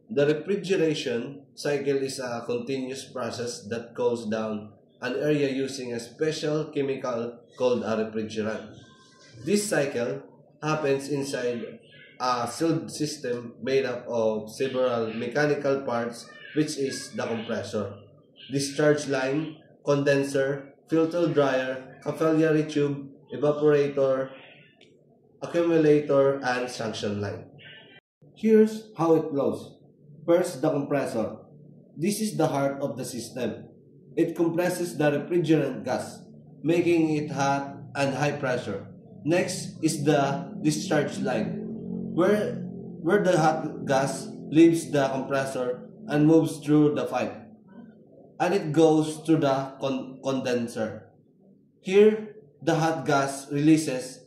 The refrigeration cycle is a continuous process that cools down an area using a special chemical called a refrigerant. This cycle happens inside a sealed system made up of several mechanical parts, which is the compressor, discharge line, condenser, filter dryer, capillary tube, evaporator, accumulator, and suction line. Here's how it flows. First, the compressor. This is the heart of the system. It compresses the refrigerant gas, making it hot and high pressure. Next is the discharge line, where the hot gas leaves the compressor and moves through the pipe, and it goes to the condenser. Here, the hot gas releases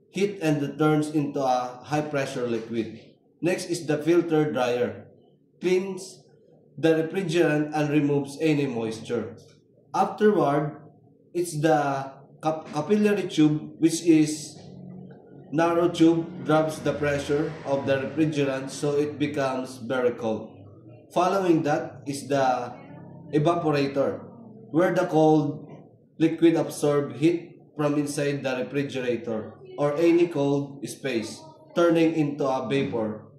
heat and turns into a high pressure liquid. Next is the filter dryer. Cleans the refrigerant and removes any moisture. Afterward, it's the capillary tube, which is narrow tube, drops the pressure of the refrigerant so it becomes very cold. Following that is the evaporator, where the cold liquid absorbs heat from inside the refrigerator or any cold space, turning into a vapor.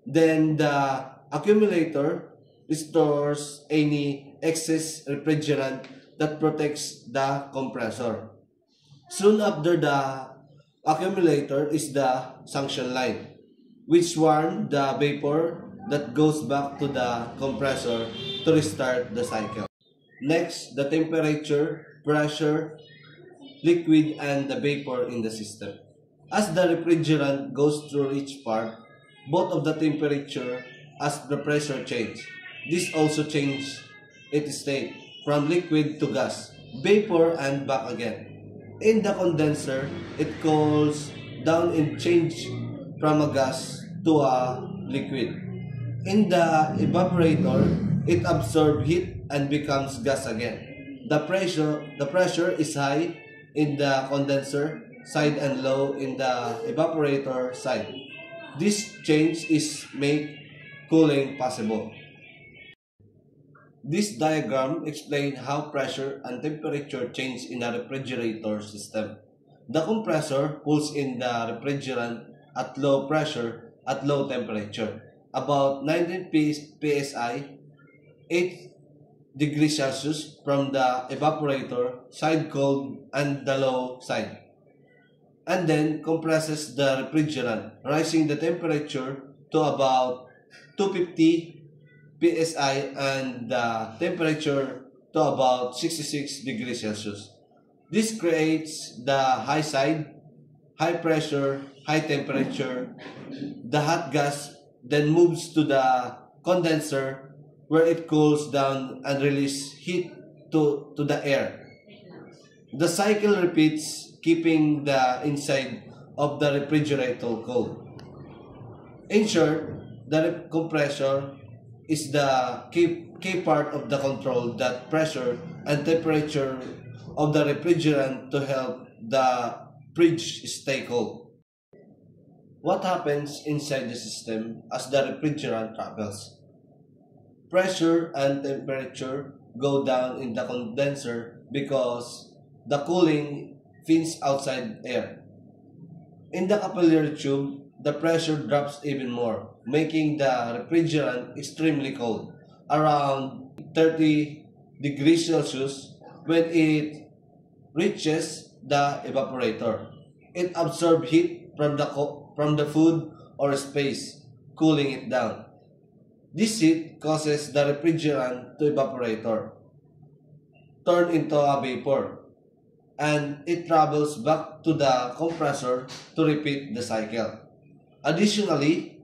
Then the accumulator stores any excess refrigerant that protects the compressor. Soon after the accumulator is the suction line, which warms the vapor that goes back to the compressor to restart the cycle. Next, the temperature, pressure, liquid, and the vapor in the system. As the refrigerant goes through each part, both of the temperature as the pressure change. This also changes its state from liquid to gas, vapor, and back again. In the condenser, it cools down and change from a gas to a liquid. In the evaporator, it absorbs heat and becomes gas again. The pressure is high in the condenser side and low in the evaporator side. This change is make cooling possible. This diagram explains how pressure and temperature change in a refrigerator system. The compressor pulls in the refrigerant at low pressure at low temperature, about 19 psi, 8 degrees Celsius from the evaporator side cold and the low side, and then compresses the refrigerant, rising the temperature to about 250 psi and the temperature to about 66 degrees Celsius. This creates the high side, high pressure, high temperature. The hot gas then moves to the condenser where it cools down and releases heat to the air. The cycle repeats, keeping the inside of the refrigerator cold. In short, the compressor is the key part of the control that pressure and temperature of the refrigerant to help the fridge stay cold. What happens inside the system as the refrigerant travels? Pressure and temperature go down in the condenser because the cooling fins outside air. In the capillary tube, the pressure drops even more, making the refrigerant extremely cold, around 30 degrees Celsius when it reaches the evaporator. It absorbs heat from the food or space, cooling it down. This heat causes the refrigerant to evaporator, turn into a vapor, and it travels back to the compressor to repeat the cycle. Additionally,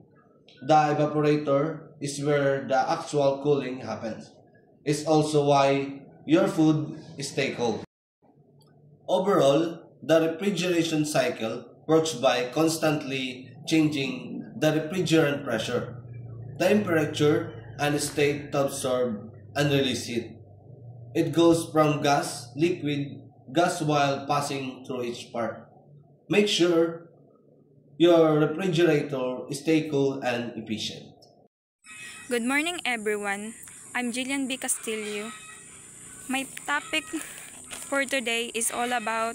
the evaporator is where the actual cooling happens. It's also why your food stays cold. Overall, the refrigeration cycle works by constantly changing the refrigerant pressure, temperature, and state to absorb and release heat. It goes from gas, liquid, gas while passing through each part. Make sure your refrigerator stay cool and efficient. Good morning everyone. I'm Jillian B. Castillo. My topic for today is all about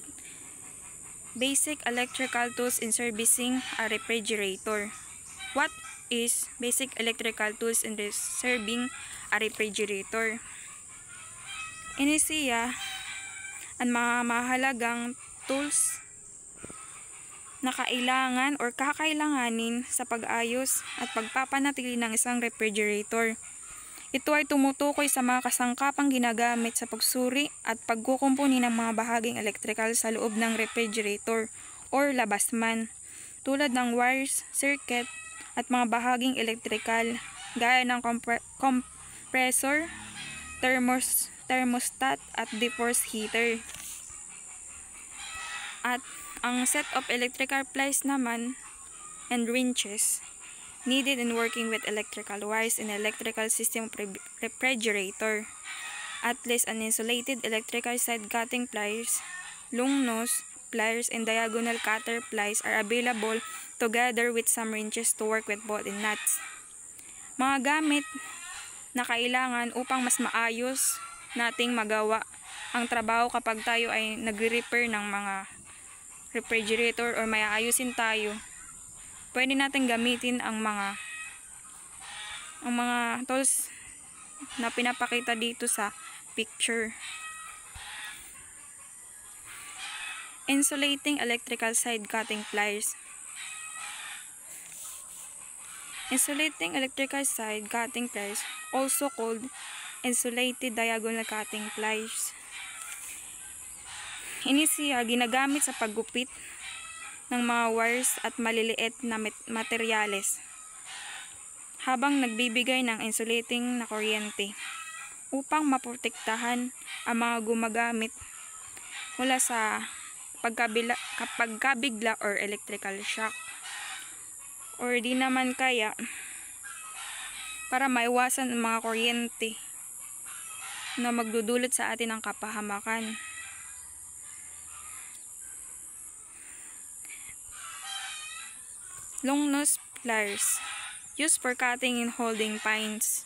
basic electrical tools in servicing a refrigerator. What is basic electrical tools in serving a refrigerator? Ini siya ang mga mahalagang tools na kailangan or kakailanganin sa pag-ayos at pagpapanatili ng isang refrigerator. Ito ay tumutukoy sa mga kasangkapang ginagamit sa pagsuri at pagkukumpuni ng mga bahaging electrical sa loob ng refrigerator or labasman, tulad ng wires, circuit, at mga bahaging electrical gaya ng compressor, thermostat at defrost heater. At ang set of electrical pliers naman and wrenches needed in working with electrical wires in electrical system of refrigerator. At least an insulated electrical side cutting pliers, long nose pliers, and diagonal cutter pliers are available together with some wrenches to work with bolts and nuts. Mga gamit na kailangan upang mas maayos nating magawa ang trabaho kapag tayo ay nagre-repair ng mga refrigerator or may aayusin tayo. Pwede natin gamitin ang mga tools na pinapakita dito sa picture. Insulating electrical side cutting pliers. Insulating electrical side cutting pliers, also called insulated diagonal cutting pliers. Ini siya ginagamit sa paggupit ng mga wires at maliliit na materyales habang nagbibigay ng insulating na kuryente upang maprotektahan ang mga gumagamit mula sa pagkabigla or electrical shock, or di naman kaya para maiwasan ang mga kuryente na magdudulot sa atin ng kapahamakan. Long nose pliers, used for cutting and holding pines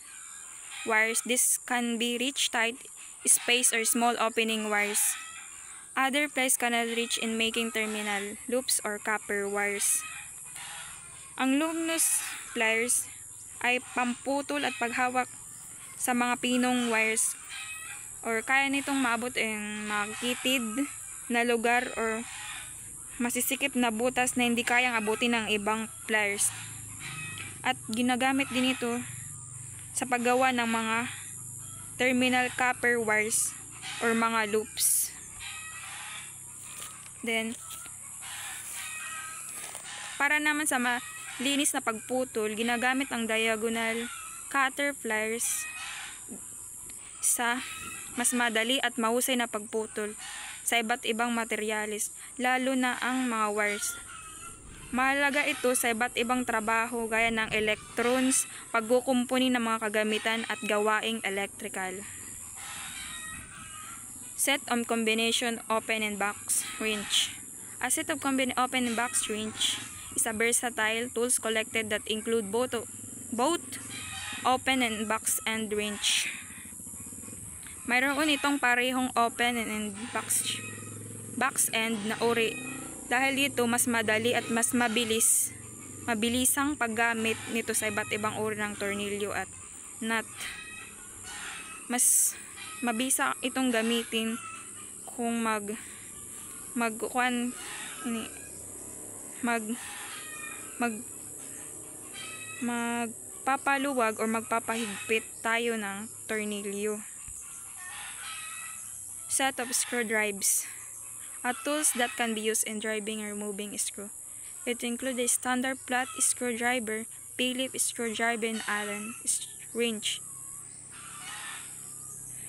wires. This can be reach tight space or small opening wires. Other pliers cannot reach in making terminal loops or copper wires. Ang long nose pliers ay pamputol at paghawak sa mga pinong wires, or kaya nitong maabot ang makitid na lugar or masisikip na butas na hindi kayang abutin ng ibang pliers. At ginagamit din ito sa paggawa ng mga terminal copper wires or mga loops. Then, para naman sa malinis na pagputol, ginagamit ang diagonal cutter pliers sa mas madali at mahusay na pagputol sa iba't ibang materyales, lalo na ang mga wires. Mahalaga ito sa iba't ibang trabaho gaya ng electrons, pagkukumpuni ng mga kagamitan at gawaing electrical. Set of combination open and box wrench. A set of open and box wrench is a versatile tools collected that include both open and box end wrench. Mayroon itong parehong open and box end na uri. Dahil dito mas madali at mas mabilisang paggamit nito sa iba't ibang uri ng tornilyo at nut. Mas mabisa itong gamitin kung magpapaluwag or magpapahigpit tayo ng tornilyo. Set of screwdrivers, a tools that can be used in driving and removing a screw. It includes a standard flat screwdriver, Phillips screwdriver, and Allen wrench.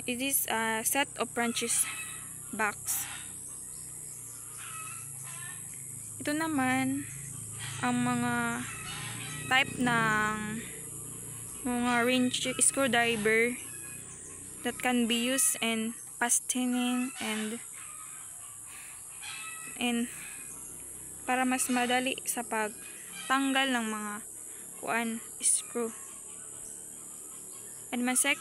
It is a set of branches box. Ito naman ang mga type ng mga wrench screwdriver that can be used in fastening and para mas madali sa pagtanggal ng mga screw. And my set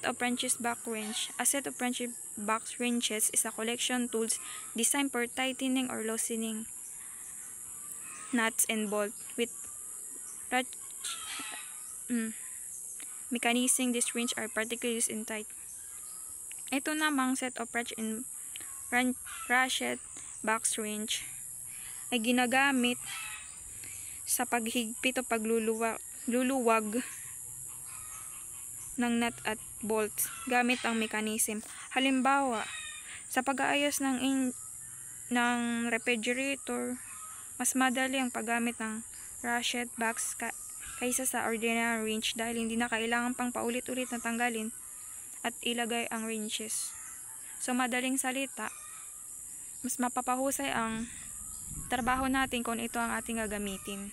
of wrenches back wrench. A set of wrench back wrenches is a collection tools designed for tightening or loosening nuts and bolts with mechanism. These wrench are particularly used in tight. Ito namang set of ratchet box wrench ay ginagamit sa paghigpit o pagluluwag ng nut at bolts gamit ang mechanism. Halimbawa, sa pag-aayos ng refrigerator, mas madali ang paggamit ng ratchet box kaysa sa ordinary wrench dahil hindi na kailangan pang paulit-ulit na tanggalin at ilagay ang wrenches. So, madaling salita, mas mapapahusay ang trabaho natin kung ito ang ating gagamitin.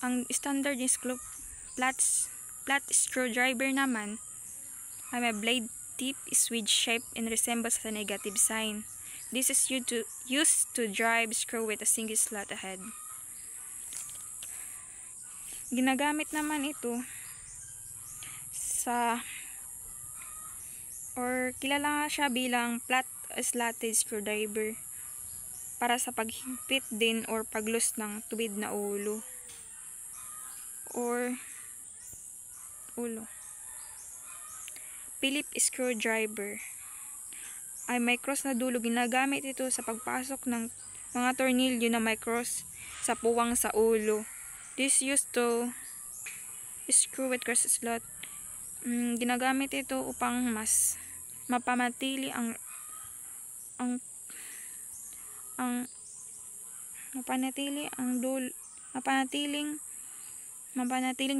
Ang standard is flat screwdriver naman ay may blade tip is wedge shape and resembles a negative sign. This is used to drive screw with a single slot ahead. Ginagamit naman ito kilala siya bilang flat slotted screwdriver para sa paghigpit din or paglus ng tuwid na ulo. Phillips screwdriver ay may cross na dulo. Ginagamit ito sa pagpasok ng mga tornilyo na may cross sa puwang sa ulo. This used to screw with cross slot. Ginagamit ito upang mas mapanatiling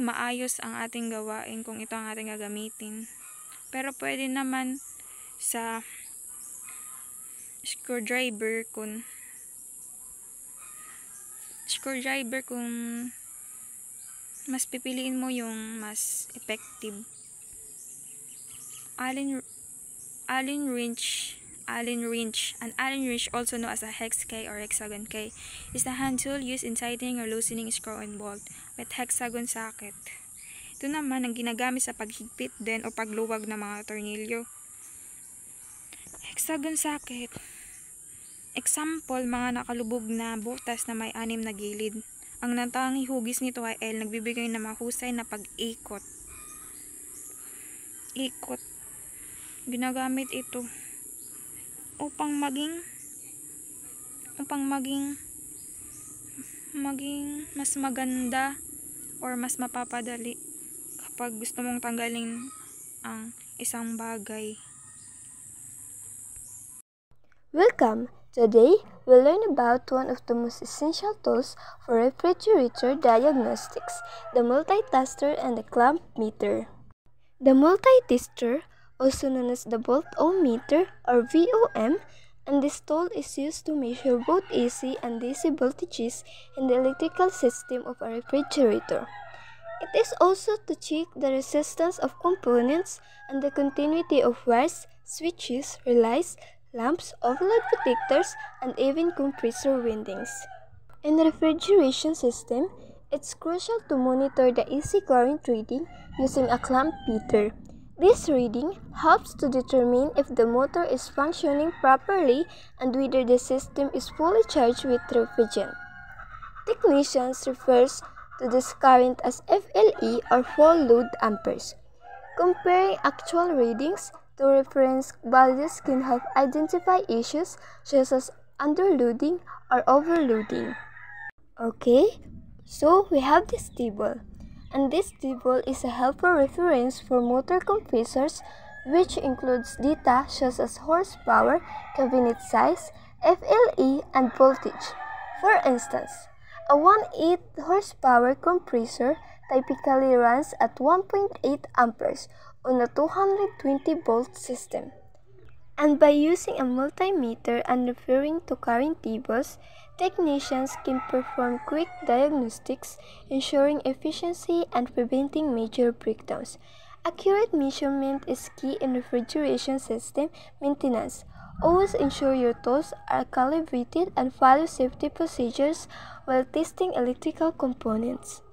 maayos ang ating gawain kung ito ang ating gagamitin. Pero pwede naman sa screwdriver kung mas pipiliin mo yung mas effective. Allen wrench. An Allen wrench, also known as a hex key or hexagon key, is the hand tool used in tightening or loosening screw and bolt with hexagon socket. Ito naman ang ginagamit sa paghigpit din o pagluwag ng mga tornilyo. Hexagon socket. Example, mga nakalubog na butas na may 6 na gilid. Ang natanging hugis nito ay L, nagbibigay ng mahusay na pag-ikot. Ginagamit ito upang maging mas maganda or mas mapapadali kapag gusto mong tanggalin ang isang bagay. Welcome! Today, we'll learn about one of the most essential tools for refrigerator diagnostics, the multitester and the clamp meter. The multitester, also known as the volt-ohm-meter or VOM, and this tool is used to measure both AC and DC voltages in the electrical system of a refrigerator. It is also to check the resistance of components and the continuity of wires, switches, relays, lamps, overload protectors, and even compressor windings. In the refrigeration system, it's crucial to monitor the AC current reading using a clamp meter. This reading helps to determine if the motor is functioning properly and whether the system is fully charged with refrigerant. Technicians refers to this current as FLE or full load amperes. Comparing actual readings to reference values can help identify issues such as underloading or overloading. Okay, so we have this table. And this table is a helpful reference for motor compressors, which includes data such as horsepower, cabinet size, FLE, and voltage. For instance, a 1.8 horsepower compressor typically runs at 1.8 amperes on a 220 volt system. And by using a multimeter and referring to current tables, technicians can perform quick diagnostics, ensuring efficiency and preventing major breakdowns. Accurate measurement is key in refrigeration system maintenance. Always ensure your tools are calibrated and follow safety procedures while testing electrical components.